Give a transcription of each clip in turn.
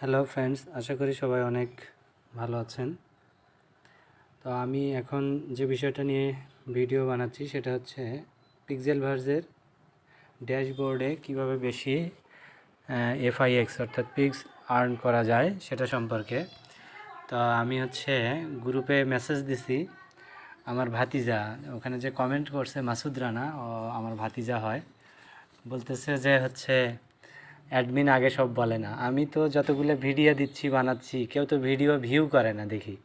Hello friends, আশা করি সবাই অনেক ভালো আছেন। তো আমি এখন যে বিষয়টা নিয়ে ভিডিও বানাচ্ছি সেটা হচ্ছে পিক্সেলভার্সের ড্যাশবোর্ডে কিভাবে বেশি এফআইএক্স অর্থাৎ পিক্স আর্ন করা যায় সেটা সম্পর্কে। তো আমি গ্রুপে মেসেজ দিছি আমার ভাতিজা, ওখানে যে কমেন্ট করছে মাসুদ রানা, ও আমার ভাতিজা হয়। বলতেছে যে অ্যাডমিন আগে সব বলে না। আমি তো যতগুলো ভিডিও দিচ্ছি বানাচ্ছি, কেউ তো ভিডিও ভিউ করে না, দেখি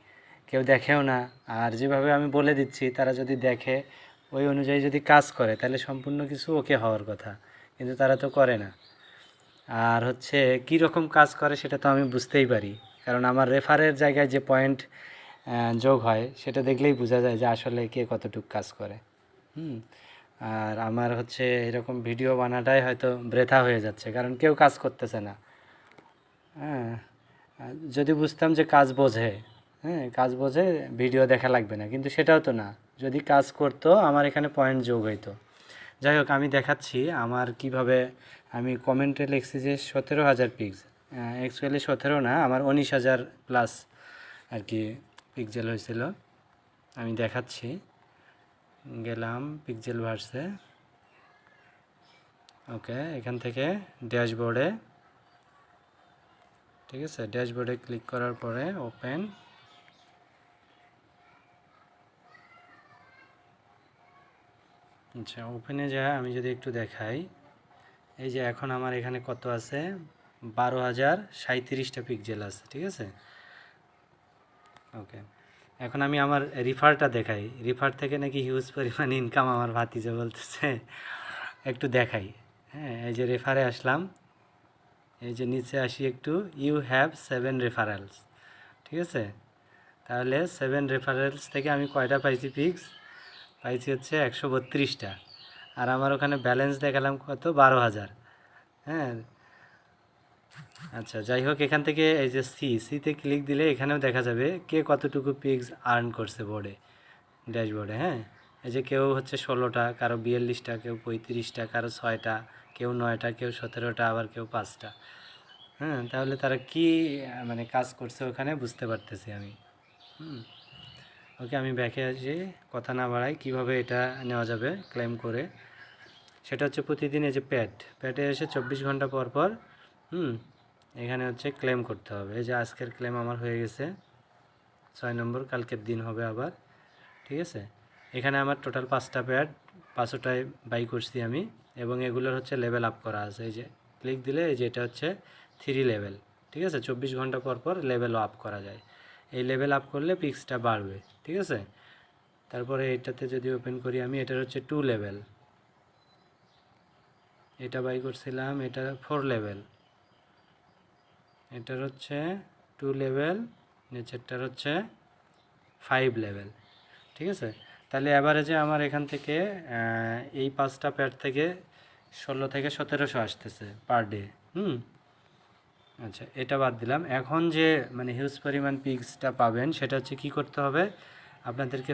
কেউ দেখেও না। আর যেভাবে আমি বলে দিচ্ছি তারা যদি দেখে, ওই অনুযায়ী যদি কাজ করে, তাহলে সম্পূর্ণ কিছু ওকে হওয়ার কথা, কিন্তু তারা তো করে না। আর কী রকম কাজ করে সেটা তো আমি বুঝতেই পারি, কারণ আমার রেফারের জায়গায় যে পয়েন্ট যোগ হয় সেটা দেখলেই বোঝা যায় যে আসলে কে কতটুকু কাজ করে। আর আমার এরকম ভিডিও বানাটাই হয়তো বৃথা হয়ে যাচ্ছে, কারণ কেউ কাজ করতেছে না। হ্যাঁ, যদি বুঝতাম যে কাজ বোঝে, কাজ বোঝে, ভিডিও দেখা লাগবে না, কিন্তু সেটাও তো না। যদি কাজ করতো আমার এখানে পয়েন্ট যোগ হইতো। যাই হোক, আমি দেখাচ্ছি আমার কিভাবে। আমি কমেন্টে লিখছি যে 17,000 পিক্স, অ্যাকচুয়ালি 17 না, আমার 19,000 প্লাস আর কি পিক্সেল হয়েছিল। আমি দেখাচ্ছি, গেলাম পিক্সেল ভার্সে। ওকে, এখান থেকে ড্যাশবোর্ডে, ঠিক আছে, ড্যাশবোর্ডে ক্লিক করার পরে ওপেন। আচ্ছা, ওপেনে যায় আমি যদি একটু দেখাই, এই যে এখন আমার এখানে কত আছে, 12,037টা পিক্সেল আছে, ঠিক আছে। ওকে, এখন আমি আমার রিফারটা দেখাই। রিফার থেকে নাকি হিউজ পরিমাণ ইনকাম আমার ভাতিজা বলতেছে, একটু দেখাই। হ্যাঁ, এই যে রেফারে আসলাম, এই যে নিচে আসি একটু, ইউ হ্যাভ 7 রেফারেলস, ঠিক আছে। তাহলে 7 রেফারেলস থেকে আমি কয়টা পাইছি পিক্স? পাইছি 132টা। আর আমার ওখানে ব্যালেন্স দেখালাম কত, 12,000। হ্যাঁ, আচ্ছা, যাই হোক, এখান থেকে এই যে সিতে ক্লিক দিলে এখানেও দেখা যাবে কে কতটুকু পিক্স আর্ন করছে বোর্ডে, ড্যাশবোর্ডে। হ্যাঁ, এই যে কেউ 16টা, কারো 42টা, কেউ 35টা, কারো 6টা, কেউ 9টা, কেউ 17টা, আবার কেউ 5টা। হ্যাঁ, তাহলে তারা কি মানে কাজ করছে ওখানে বুঝতে পারতেছি আমি। ওকে, আমি ব্যাকে আসি, কথা না বাড়াই, কীভাবে এটা নেওয়া যাবে ক্লেম করে। সেটা প্রতিদিন এই যে প্যাডে এসে 24 ঘন্টা পর পর এখানে ক্লেম করতে হবে। এই যে আজকের ক্লেম আমার হয়ে গেছে 6 নম্বর, কালকের দিন হবে আবার, ঠিক আছে। এখানে আমার টোটাল 5টা প্যাড, 5টায় বাই করছি আমি, এবং এগুলোর লেভেল আপ করা আছে। এই যে ক্লিক দিলে এই যে এটা 3 লেভেল, ঠিক আছে। 24 ঘন্টা পর পর লেভেলও আপ করা যায়। এই লেভেল আপ করলে পিক্সটা বাড়বে, ঠিক আছে। তারপরে এটাতে যদি ওপেন করি আমি, এটার 2 লেভেল, এটা বাই করছিলাম, এটা 4 লেভেল, এটার 2 লেভেল, নিচেরটার 5 লেভেল, ঠিক আছে। তাহলে অ্যাভারেজে আমার এখান থেকে এই 5টা প্যাড থেকে 16 থেকে 1700 আসতেছে পার ডে। আচ্ছা, এটা বাদ দিলাম। এখন যে মানে হিউজ পরিমাণ পিক্সটা পাবেন সেটা কী করতে হবে, আপনাদেরকে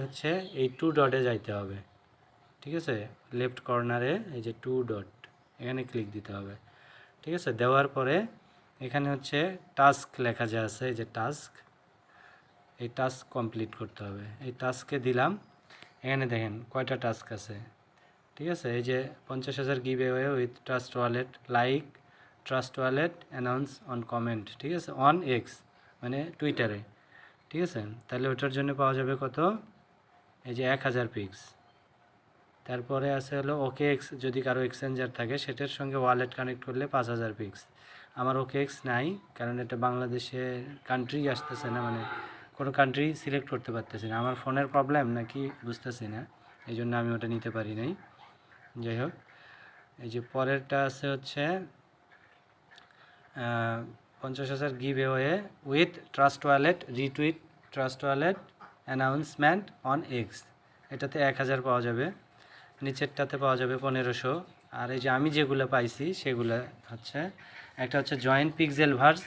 এই 2 ডটে যাইতে হবে, ঠিক আছে। লেফট কর্নারে এই যে 2 ডট, এখানে ক্লিক দিতে হবে, ঠিক আছে। দেওয়ার পরে এখানে টাস্ক লেখা যে আছে, এই যে টাস্ক, এই টাস্ক কমপ্লিট করতে হবে। এই টাস্কে দিলাম, এখানে দেখেন কয়টা টাস্ক আছে, ঠিক আছে। এই যে 50,000 give away with trust wallet, like trust wallet announce on comment, ঠিক আছে, অন এক্স মানে টুইটারে, ঠিক আছে। তাহলে ওটার জন্য পাওয়া যাবে কত, এই যে 1000 পিক্স। তারপরে আছে ওকে এক্স, যদি কারো এক্সচেঞ্জার থাকে সেটার সঙ্গে ওয়ালেট কানেক্ট করলে 5,000 পিক্স। আমার ওকে এক্স নাই, কারণ এটা বাংলাদেশে কান্ট্রি আসতেছে না, মানে কোনো কান্ট্রি সিলেক্ট করতে পারতেছি না। আমার ফোনের প্রবলেম নাকি বুঝতেছি না, এই জন্য আমি ওটা নিতে পারি নাই। যাই হোক, এই যে পরেরটা আছে 50,000 give away with trust wallet, retweet trust wallet announcement on x, এটাতে 1000 পাওয়া যাবে। নিচেরটাতে পাওয়া যাবে 1500। আর এই যে আমি যেগুলো পাইছি সেগুলো একটা join Pixelverse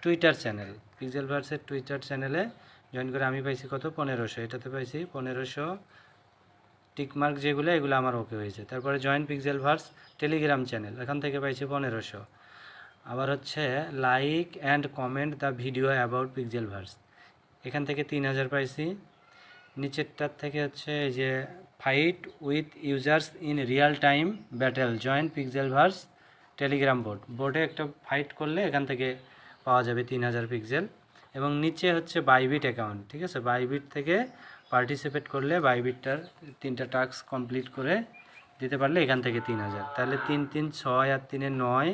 Twitter channel, পিক্সেল ভার্সের টুইটার চ্যানেলে জয়েন করে আমি পাইছি কত, 1500। এটাতে পাইছি 1500 টিকমার্ক, যেগুলো এগুলো আমার ওকে হয়েছে। তারপরে join Pixelverse Telegram channel, এখান থেকে পাইছি 1500। আবার হচ্ছে like and comment the video about Pixelverse, এখান থেকে 3000 পাইছি। নিচেরটার থেকে হচ্ছে এই যে fight with users in real time battle join Pixelverse Telegram বোর্ডে একটা ফাইট করলে এখান থেকে পাওয়া যাবে 3000 পিক্সেল। এবং নিচে হচ্ছে বাইবিট অ্যাকাউন্ট, ঠিক আছে, বাইবিট থেকে পার্টিসিপেট করলে বাইবিটটার 3টা টাস্ক কমপ্লিট করে দিতে পারলে এখান থেকে 3000। তাহলে 3 3 6 আর 3 9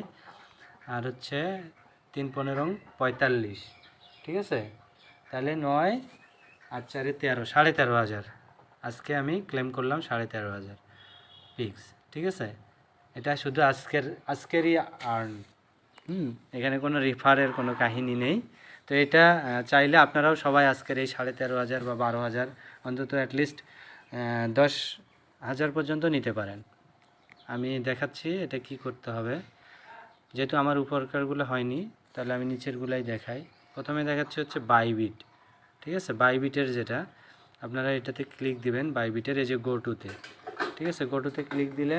আর হচ্ছে 3 15 45, ঠিক আছে। তাহলে 9 আর 4 13, 13,500 আজকে আমি ক্লেম করলাম 13,500 পিক্স, ঠিক আছে। এটা শুধু আজকেরই আর্ন, এখানে কোনো রিফারের কোনো কাহিনী নেই। তো এটা চাইলে আপনারাও সবাই আজকের এই 13,500 বা 12,000 অন্তত অ্যাটলিস্ট 10,000 পর্যন্ত নিতে পারেন। আমি দেখাচ্ছি এটা কি করতে হবে। যেহেতু আমার উপরকারগুলো হয়নি তাহলে আমি নিচেরগুলাই দেখাই। প্রথমে দেখাচ্ছি হচ্ছে বাইবিট, ঠিক আছে। বাইবিটের যেটা আপনারা এটাতে ক্লিক দিবেন, বাইবিটের এই যে গোটুতে, ঠিক আছে। গোটুতে ক্লিক দিলে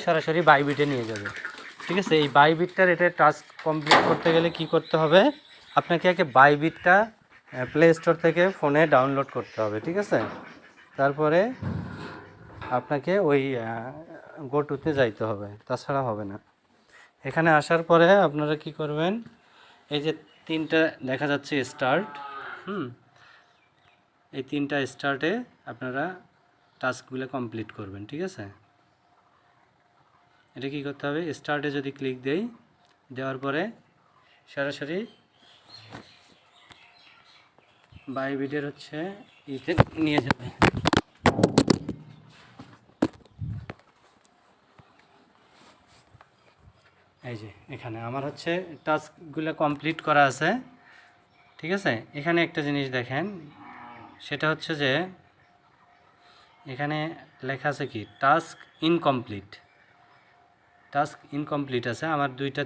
সরাসরি বাইবিটে নিয়ে যাবে, ঠিক আছে। এই বাইবিটটার এটা টাস্ক কমপ্লিট করতে গেলে কি করতে হবে, আপনাকে আগে বাইবিটটা প্লে স্টোর থেকে ফোনে ডাউনলোড করতে হবে, ঠিক আছে। তারপরে আপনাকে ওই গোটুতে যাইতে হবে, তাছাড়া হবে না। এখানে আসার পরে আপনারা কি করবেন, এই যে 3টা দেখা যাচ্ছে স্টার্ট, এই 3টা স্টার্টে আপনারা টাস্কগুলো কমপ্লিট করবেন, ঠিক আছে। এটা কি করতে হবে, স্টার্টে যদি ক্লিক দেওয়ার পরে সরাসরি বাইবিটের হচ্ছে ইতে নিয়ে যাবে। এই যে এখানে আমার হচ্ছে টাস্কগুলো কমপ্লিট করা আছে, ঠিক আছে। এখানে একটা জিনিস দেখেন, সেটা হচ্ছে যে এখানে লেখা আছে কি টাস্ক ইনকমপ্লিট আছে। আমার 2টা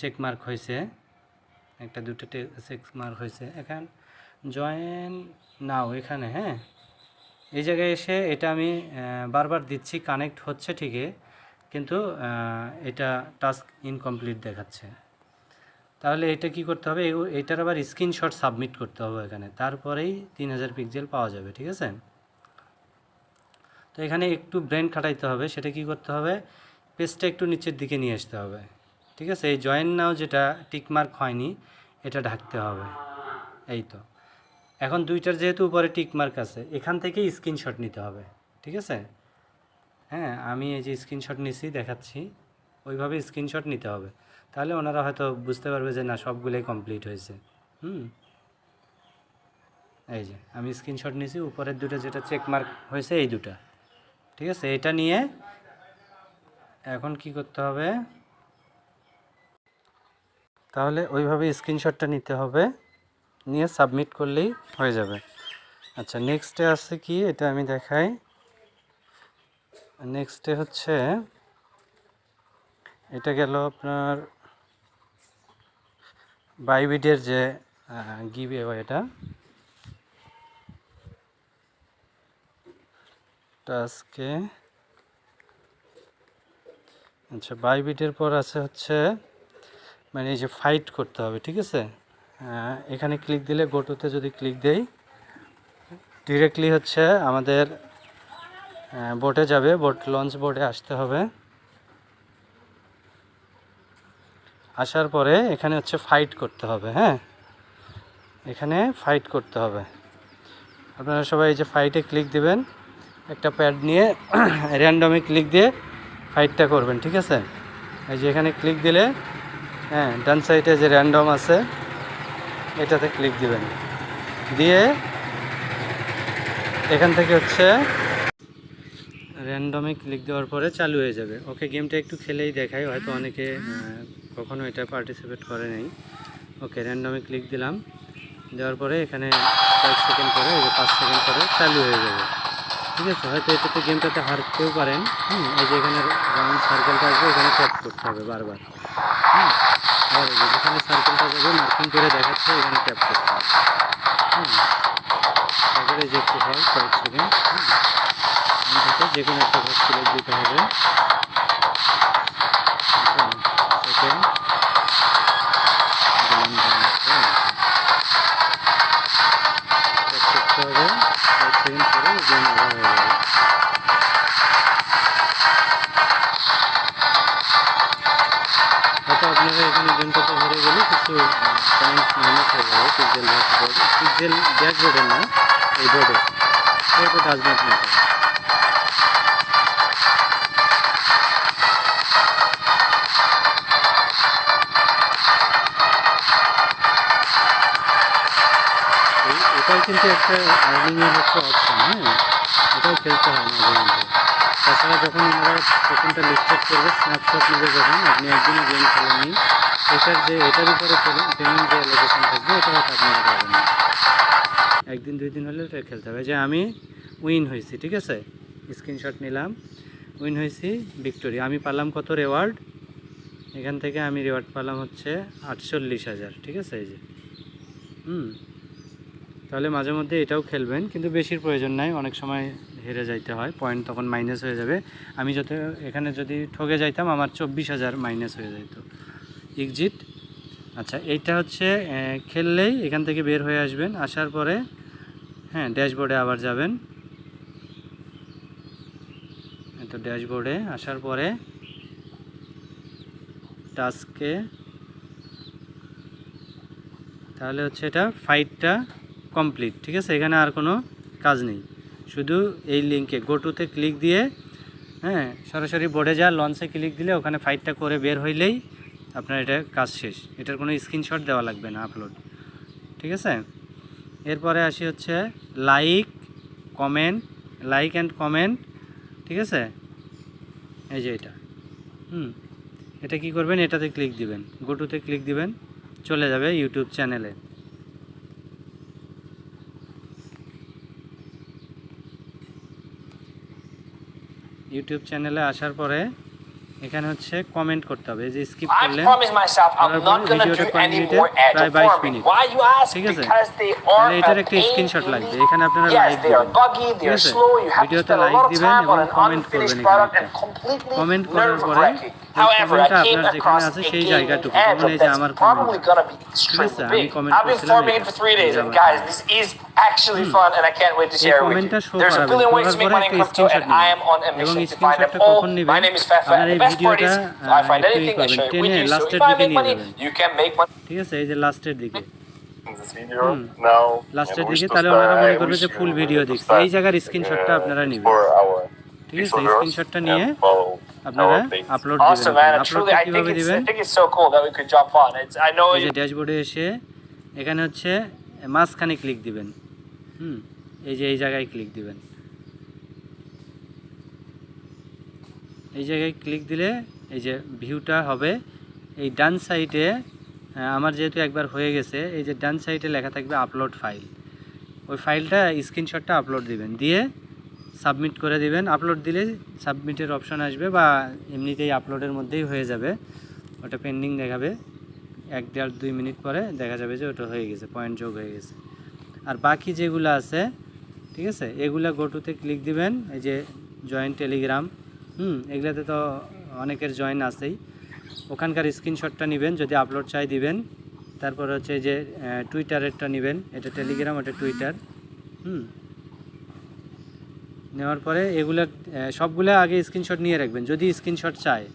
চেক মার্ক হয়েছে, একটা 2টা চেক মার্ক হয়েছে। এখন জয়েন নাও এখানে, হ্যাঁ, এই জায়গায় এসে এটা আমি বারবার দিচ্ছি, কানেক্ট হচ্ছে ঠিকই, কিন্তু এটা টাস্ক ইনকমপ্লিট দেখাচ্ছে। তাহলে এটা কি করতে হবে, এটার আবার স্ক্রিনশট সাবমিট করতে হবে এখানে, তারপরেই 3000 পিক্সেল পাওয়া যাবে, ঠিক আছে। তো এখানে একটু ব্রেন খাটাইতে হবে। সেটা কি করতে হবে, পেজটা একটু নিচের দিকে নিয়ে আসতে হবে, ঠিক আছে। এই জয়েন নাও যেটা টিকমার্ক হয়নি এটা ঢাকতে হবে, এই তো। এখন 2টার যেহেতু উপরে টিকমার্ক আছে, এখান থেকেই স্ক্রিনশট নিতে হবে, ঠিক আছে। হ্যাঁ, আমি এই যে স্ক্রিনশট নিছি দেখাচ্ছি, ওইভাবে স্ক্রিনশট নিতে হবে। তাহলে ওনারা হয়তো বুঝতে পারবে যে না সবগুলোই কমপ্লিট হয়েছে। এই যে আমি স্ক্রিনশট নিছি, উপরের 2টা যেটা চেকমার্ক হয়েছে এই 2টা, ঠিক আছে। এটা নিয়ে এখন কি করতে হবে, তাহলে ওইভাবে স্ক্রিনশটটা নিতে হবে, নিয়ে সাবমিট করলেই হয়ে যাবে। আচ্ছা, নেক্সটে আসছে কি এটা আমি দেখাই। নেক্সটে হচ্ছে এটা গেল আপনার বাইবিটের যে গিভঅ্যাওয়েটা, টাস্কে। আচ্ছা, বাইবিটের পর আছে হচ্ছে মানে এই যে ফাইট করতে হবে, ঠিক আছে। এখানে ক্লিক দিলে গোটুতে যদি ক্লিক দেই ডিরেক্টলি হচ্ছে আমাদের বোটে যাবে, লঞ্চ বোর্ডে আসতে হবে। আসার পরে এখানে হচ্ছে ফাইট করতে হবে, হ্যাঁ, এখানে ফাইট করতে হবে। আপনারা সবাই এই যে ফাইটে ক্লিক দিবেন, একটা প্যাড নিয়ে র্যান্ডমে ক্লিক দিয়ে ফাইটটা করবেন, ঠিক আছে। এই যে এখানে ক্লিক দিলে, হ্যাঁ, ডান সাইডে যে র্যান্ডম আছে এটাতে ক্লিক দিবেন, দিয়ে এখান থেকে হচ্ছে র্যান্ডমে ক্লিক দেওয়ার পরে চালু হয়ে যাবে। ওকে, গেমটা একটু খেলেই দেখাই, হয়তো অনেকে কখনো এটা পার্টিসিপেট করে নাই। ওকে, র্যান্ডমে ক্লিক দিলাম, দেওয়ার পরে এখানে কয়েক সেকেন্ড পরে, এই যে 5 সেকেন্ড পরে চালু হয়ে যাবে, ঠিক আছে। হয়তো এটাতে গেমটাতে হারতেও পারেন। এই যে এখানে রাউন্ড সার্কেলটা আসবে, এখানে ট্যাপ করতে হবে বারবার। আর যেখানে সার্কেলটা যাবে মার্কিং করে দেখাচ্ছে, এখানে ট্যাপ করতে হবে। তারপরে যে একটু হয় কয়েক সেকেন্ড, যে কোনো একটা ঘর সিলেক্ট দিতে হবে। কিছু পয়েন্ট মাইনাস হয়ে যাবে পিক্সেল বোর্ড, পিক্সেল ড্যাশবোর্ডের না, এই বোর্ডের, সেটা ডাজ নট ম্যাটার। এটাও কিন্তু একটা আর্নিংয়ের একটা অপশন, হ্যাঁ, এটাও খেলতে হয় মাঝে মধ্যে। তাছাড়া যখন আমরা প্রথমটা লিস্টেড করবে স্ন্যাপশট নেবে, যখন আপনি একদিনও গেম খেলেননি, এটার উপরে পেমেন্ট যে লোকেশন থাকবে এটা হয়তো আপনারা পাবেন না, একদিন 2 দিন হলে এটা খেলতে হবে। যে আমি উইন হয়েছি, ঠিক আছে, স্ক্রিনশট নিলাম, উইন হয়েছি ভিক্টোরি, আমি পারলাম কত রেওয়ার্ড, এখান থেকে আমি রেওয়ার্ড পেলাম হচ্ছে 48,000, ঠিক আছে, এই যে তাহলে মাঝে মধ্যে এটাও খেলবেন, কিন্তু বেশির প্রয়োজন নাই, অনেক সময় হেরে যাইতে হয়, পয়েন্ট তখন মাইনাস হয়ে যাবে। আমি এখানে যদি ঠকে যাইতাম আমার 24,000 মাইনাস হয়ে যেত। এক্সিট। আচ্ছা, এইটা হচ্ছে খেললেই এখান থেকে বের হয়ে আসবেন, আসার পরে হ্যাঁ ড্যাশবোর্ডে আবার যাবেন, তো ড্যাশবোর্ডে আসার পরে টাস্কে, তাহলে হচ্ছে এটা ফাইটটা কমপ্লিট, ঠিক আছে, এখানে আর কোনো কাজ নেই, শুধু এই লিঙ্কে গোটুতে ক্লিক দিয়ে হ্যাঁ সরাসরি বোর্ডে যা লঞ্চে ক্লিক দিলে ওখানে ফাইটটা করে বের হইলেই আপনার এটা কাজ শেষ, এটার কোনো স্ক্রিনশট দেওয়া লাগবে না আপলোড, ঠিক আছে। এরপরে আসি হচ্ছে লাইক অ্যান্ড কমেন্ট, ঠিক আছে, এই যে এটা এটা কি করবেন, এটাতে ক্লিক দিবেন, গোটুতে ক্লিক দিবেন, চলে যাবে ইউটিউব চ্যানেলে। ইউটিউব চ্যানেলে আসার পরে এখানে হচ্ছে কমেন্ট করতে হবে, এই যে স্কিপ করলেন, ভিডিওটা কয় মিনিটের, প্রায় 22 মিনিট, ঠিক আছে, তাহলে এটার একটা স্ক্রিনশট লাগবে, এখানে আপনারা লাইক দিবেন, ঠিক আছে, ভিডিওতে লাইক দিবেন এবং কমেন্ট করবেন, এখানে কমেন্ট করার পরে কমেন্টটা আপনার যেখানে আছে সেই জায়গাটুকু, যেমন এই যে আমার কমেন্ট, ঠিক আছে, আমি কমেন্ট করছিলাম, এই কমেন্টটা শো করাবেন, করার পরে একটা স্ক্রিনশট নেবেন, এবং স্ক্রিনশটটা কখন নেবেন, আপনার এই ভিডিওটা একটু করবেন, টেনে লাস্টের দিকে নিয়ে যাবেন, ঠিক আছে, এই যে লাস্টের দিকে, লাস্টের দিকে, তাহলে ওনারা মনে করবে যে ফুল ভিডিও দেখছে, এই জায়গার স্ক্রিনশটটা আপনারা নেবেন, ঠিক আছে, স্ক্রিনশটটা নিয়ে আপনারা আপলোড দিবেন। আপলোডটা কিভাবে দিবেন, এই যে ড্যাশবোর্ডে এসে এখানে হচ্ছে মাঝখানে ক্লিক দিবেন, এই যে এই জায়গায় ক্লিক দিবেন, এই জায়গায় ক্লিক দিলে এই যে ভিউটা হবে, এই ডান সাইডে আমার যেহেতু একবার হয়ে গেছে, এই যে ডান সাইডে লেখা থাকবে আপলোড ফাইল, ওই ফাইলটা স্ক্রিনশটটা আপলোড দিবেন, দিয়ে সাবমিট করে দিবেন। আপলোড দিলে সাবমিটের অপশন আসবে, বা এমনিতেই আপলোডের মধ্যেই হয়ে যাবে, ওটা পেন্ডিং দেখাবে, 1-1.5-2 মিনিট পরে দেখা যাবে যে ওটা হয়ে গেছে, পয়েন্ট যোগ হয়ে গেছে। আর বাকি যেগুলো আছে, ঠিক আছে, এগুলা গোটুতে ক্লিক দিবেন, এই যে জয়েন টেলিগ্রাম, এগুলাতে তো অনেকের জয়েন আছেই, ওখানকার স্ক্রিনশটটা নেবেন, যদি আপলোড চাই দিবেন। তারপর হচ্ছে যে টুইটারেরটা নেবেন, এটা টেলিগ্রাম, ওটা টুইটার, নেওয়ার পরে এগুলা সবগুলো আগে স্ক্রিনশট নিয়ে রাখবেন, যদি স্ক্রিনশট চায়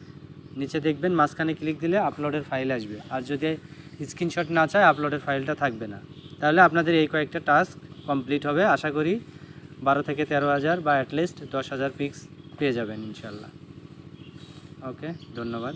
নিচে দেখবেন মাঝখানে ক্লিক দিলে আপলোডের ফাইল আসবে, আর যদি স্ক্রিনশট না চায় আপলোডের ফাইলটা থাকবে না। তাহলে আপনাদের এই কয়েকটা টাস্ক কমপ্লিট হবে, আশা করি 12 থেকে 13,000 বা অ্যাটলিস্ট 10,000 পিক্স পেয়ে যাবেন ইনশাল্লাহ। ওকে, ধন্যবাদ।